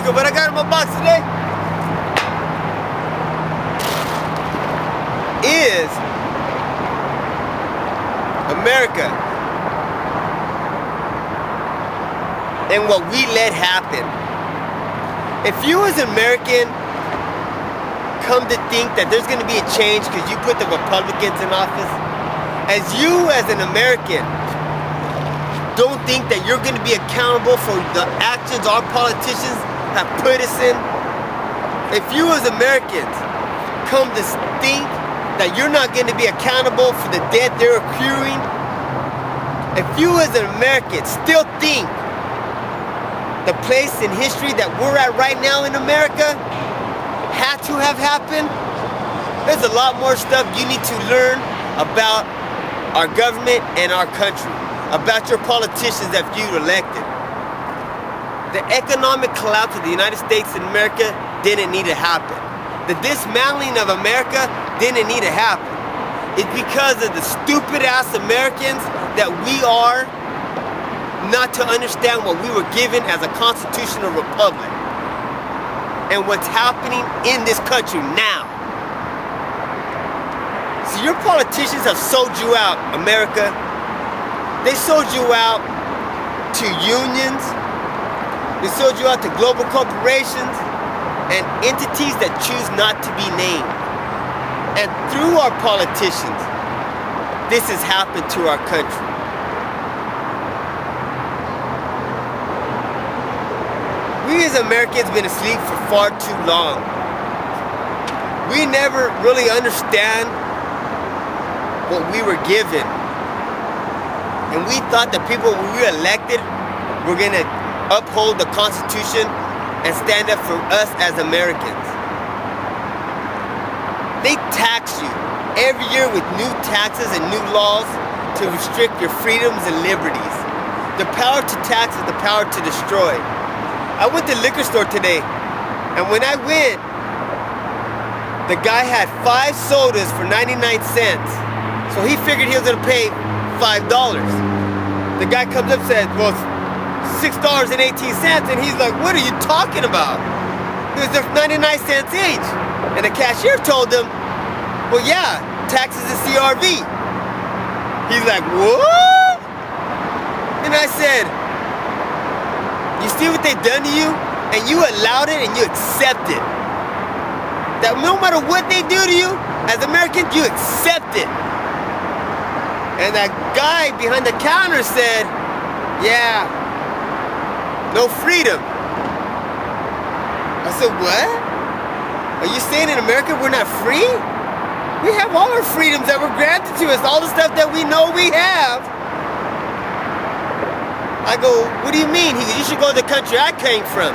America. What I got in my box today is America and what we let happen. If you as an American come to think that there's going to be a change because you put the Republicans in office, as you as an American don't think that you're going to be accountable for the actions our politicians have put us in, if you as Americans come to think that you're not going to be accountable for the debt they're accruing, if you as an American still think the place in history that we're at right now in America had to have happened, there's a lot more stuff you need to learn about our government and our country, about your politicians that you elected. The economic collapse of the United States and America didn't need to happen. The dismantling of America didn't need to happen. It's because of the stupid ass Americans that we are not to understand what we were given as a constitutional republic and what's happening in this country now. So your politicians have sold you out, America. They sold you out to unions. They sold you out to global corporations and entities that choose not to be named. And through our politicians, this has happened to our country. We as Americans been asleep for far too long. We never really understand what we were given. And we thought the people we were elected were gonna uphold the Constitution and stand up for us as Americans. They tax you every year with new taxes and new laws to restrict your freedoms and liberties. The power to tax is the power to destroy. I went to the liquor store today, and when I went, the guy had 5 sodas for 99 cents. So he figured he was gonna pay $5. The guy comes up and says, well, $6.18, and he's like, what are you talking about? Because they're 99 cents each. And the cashier told him, well, yeah, taxes and CRV. He's like, what? And I said, you see what they've done to you? And you allowed it and you accept it. That no matter what they do to you, as Americans, you accept it. And that guy behind the counter said, yeah, no freedom. I said, what? Are you saying in America we're not free? We have all our freedoms that were granted to us, all the stuff that we know we have. I go, what do you mean? He goes, you should go to the country I came from.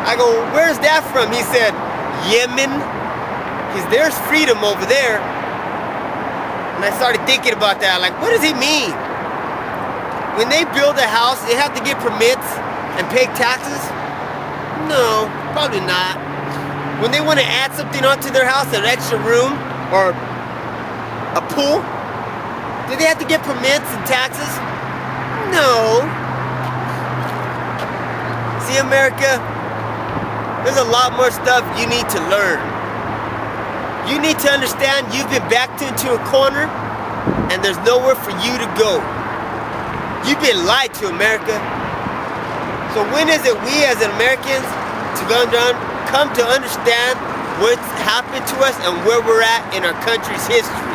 I go, where's that from? He said, Yemen. Because there's freedom over there. And I started thinking about that, like, what does he mean? When they build a house, they have to get permits and pay taxes? No, probably not. When they want to add something onto their house, an extra room or a pool, do they have to get permits and taxes? No. See, America, there's a lot more stuff you need to learn. You need to understand you've been backed into a corner and there's nowhere for you to go. You've been lied to, America. So when is it we as Americans come to understand what's happened to us and where we're at in our country's history?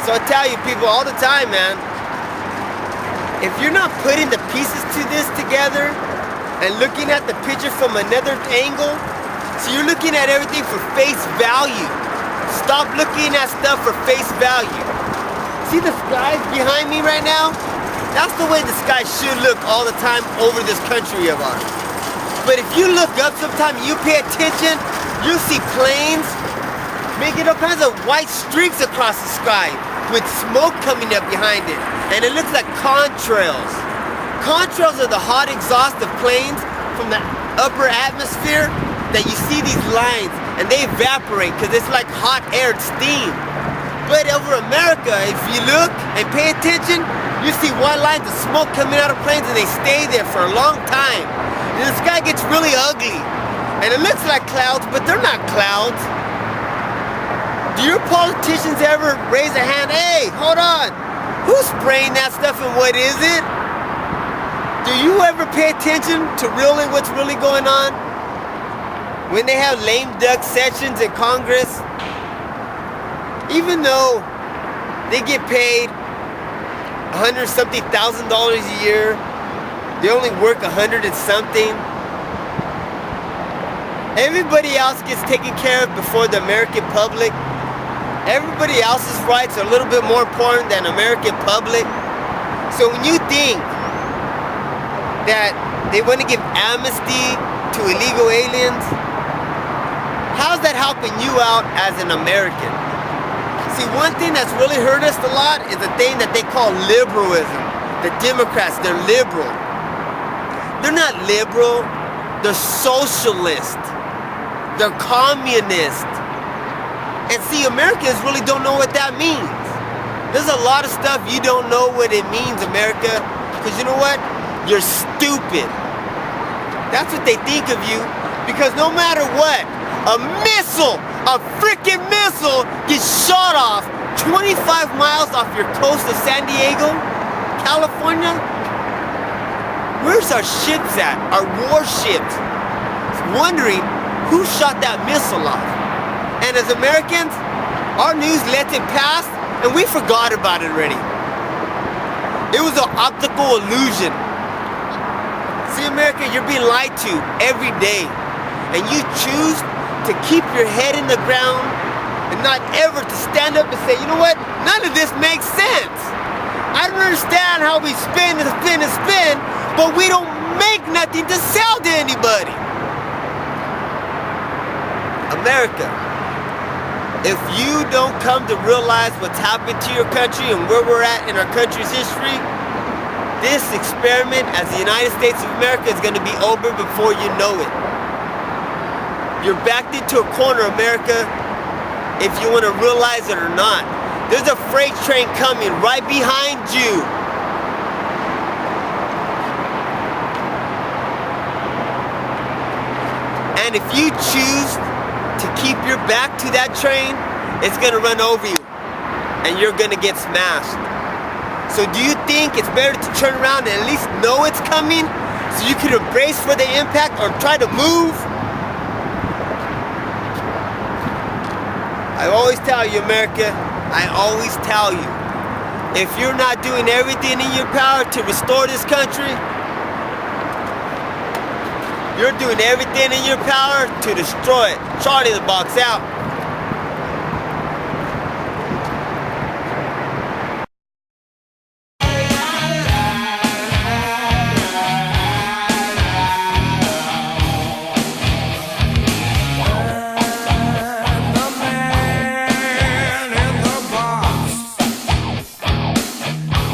So I tell you people all the time, man, if you're not putting the pieces to this together and looking at the picture from another angle, so you're looking at everything for face value. Stop looking at stuff for face value. See the skies behind me right now? That's the way the sky should look all the time over this country of ours. But if you look up sometime and you pay attention, you see planes making all kinds of white streaks across the sky with smoke coming up behind it. And it looks like contrails. Contrails are the hot exhaust of planes from the upper atmosphere that you see these lines and they evaporate because it's like hot air steam. But over America, if you look and pay attention, you see white lines of smoke coming out of planes and they stay there for a long time. And the sky gets really ugly. And it looks like clouds, but they're not clouds. Do your politicians ever raise a hand? Hey, hold on. Who's spraying that stuff and what is it? Do you ever pay attention to really what's really going on? When they have lame duck sessions in Congress, even though they get paid $100-something thousand a year, they only work 100 and something. Everybody else gets taken care of before the American public. Everybody else's rights are a little bit more important than American public. So when you think that they want to give amnesty to illegal aliens, how's that helping you out as an American? See, one thing that's really hurt us a lot is a thing that they call liberalism. The Democrats, they're liberal. They're not liberal, they're socialist. They're communist. And see, Americans really don't know what that means. There's a lot of stuff you don't know what it means, America, because you know what? You're stupid. That's what they think of you, because no matter what, a freaking missile gets shot off 25 miles off your coast of San Diego, California. Where's our ships at? Our warships. Wondering who shot that missile off. And as Americans, our news lets it pass and we forgot about it already. It was an optical illusion. See, America, you're being lied to every day. And you choose to keep your head in the ground and not ever to stand up and say, you know what? None of this makes sense. I don't understand how we spin and spin and spin, but we don't make nothing to sell to anybody. America, if you don't come to realize what's happened to your country and where we're at in our country's history, this experiment as the United States of America is going to be over before you know it. You're backed into a corner, America, if you want to realize it or not. There's a freight train coming right behind you. And if you choose to keep your back to that train, it's gonna run over you and you're gonna get smashed. So do you think it's better to turn around and at least know it's coming so you can embrace for the impact or try to move? I always tell you, America, I always tell you, if you're not doing everything in your power to restore this country, you're doing everything in your power to destroy it. Charlie the Box out.